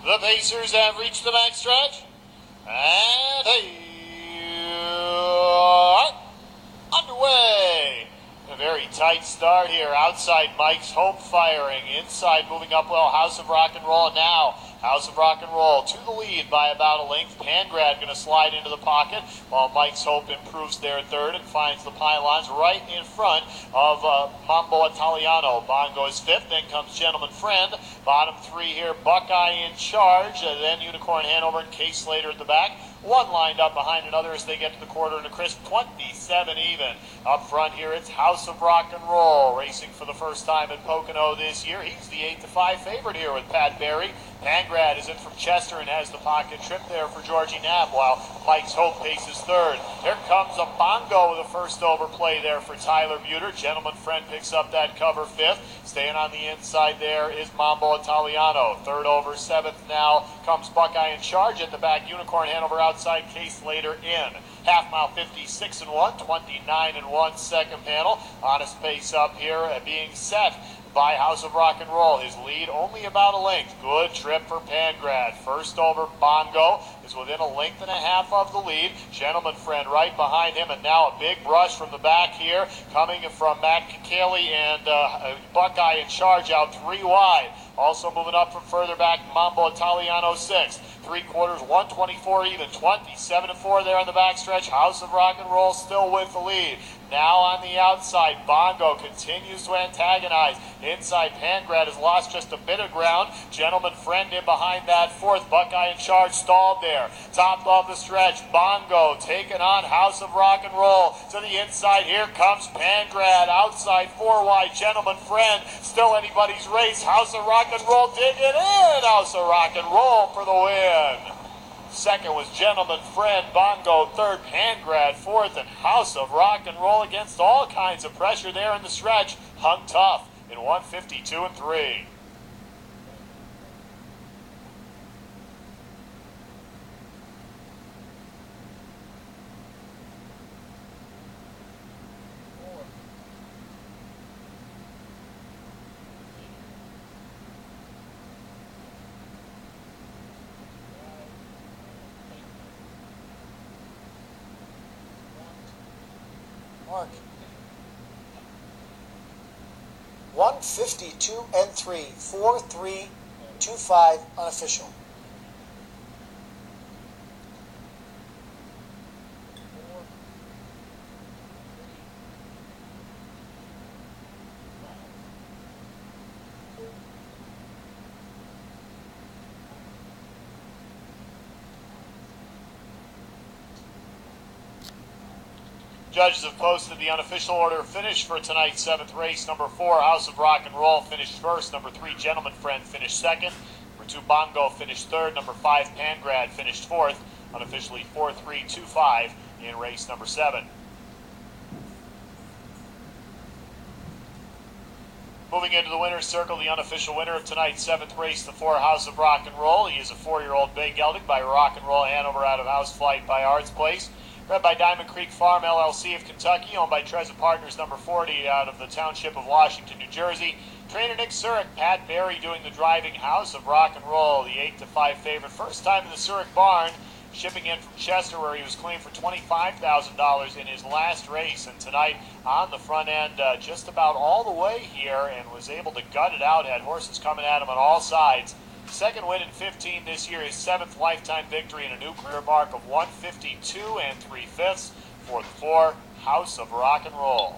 The Pacers have reached the backstretch. And they are underway. A very tight start here. Outside, Mike's Hope firing. Inside, moving up well, House of Rocknroll. And now, House of Rocknroll to the lead by about a length. Pangrad going to slide into the pocket while Mike's Hope improves their third and finds the pylons right in front of Mambo Italiano. Bongo is fifth. Then comes Gentleman Friend. Bottom three here, Buckeye in charge. Then Unicorn Hanover and Case Slater at the back. One lined up behind another as they get to the quarter and a crisp 27 even. Up front here, it's House of Rocknroll racing for the first time at Pocono this year. He's the 8-5 favorite here with Pat Barry. Pangrad is in from Chester and has the pocket trip there for Georgie Knapp while Mike's Hope paces third. Here comes a Bongo with a first overplay there for Tyler Buter. Gentleman Friend picks up that cover fifth. Staying on the inside there is Mambo Italiano. Third over, seventh now comes Buckeye in charge at the back. Unicorn Hanover outside, Case Slater in. Half mile 56 and 1, 29 and 1 second panel. Honest pace up here being set by House of Rocknroll. His lead only about a length. Good trip for Pangrad. First over, Bongo is within a length and a half of the lead. Gentleman Friend right behind him, and now a big brush from the back here coming from Matt Kikali and Buckeye in charge out three wide. Also moving up from further back, Mambo Italiano sixth. Three quarters, 124 even, 27 and 4 there on the backstretch. House of Rocknroll still with the lead. Now on the outside, Bongo continues to antagonize. Inside, Pangrad has lost just a bit of ground. Gentleman Friend in behind that fourth. Buckeye in charge, stalled there. Top of the stretch, Bongo taking on House of Rocknroll. To the inside, here comes Pangrad. Outside, four wide, Gentleman Friend. Still anybody's race. House of Rocknroll digging in. House of Rocknroll for the win. Second was Gentleman Friend. Bongo third, Pangrad fourth, and House of Rocknroll against all kinds of pressure there in the stretch. Hung tough in 152 and 3. Mark. 152 and 3, 4-3-2-5 unofficial. Judges have posted the unofficial order of finish for tonight's seventh race. Number 4, House of Rocknroll finished first. Number 3, Gentleman Friend finished second. Number 2, Bongo finished third. Number 5, Pangrad finished fourth. Unofficially 4-3-2-5 in race number 7. Moving into the winner's circle, the unofficial winner of tonight's seventh race, the 4, House of Rocknroll. He is a 4-year-old bay gelding by Rocknroll Hanover out of House Flight by Arts Place. Bred by Diamond Creek Farm, LLC of Kentucky, owned by Trezza Partners, number 40, out of the township of Washington, New Jersey. Trainer Nick Surick, Pat Barry doing the driving. House of Rocknroll, the 8-5 favorite. First time in the Surick barn, shipping in from Chester, where he was claimed for $25,000 in his last race. And tonight, on the front end, just about all the way here, and was able to gut it out. Had horses coming at him on all sides. Second win in 15 this year, his 7th lifetime victory, and a new career mark of 152 and 3/5 for the 4, House of Rocknroll.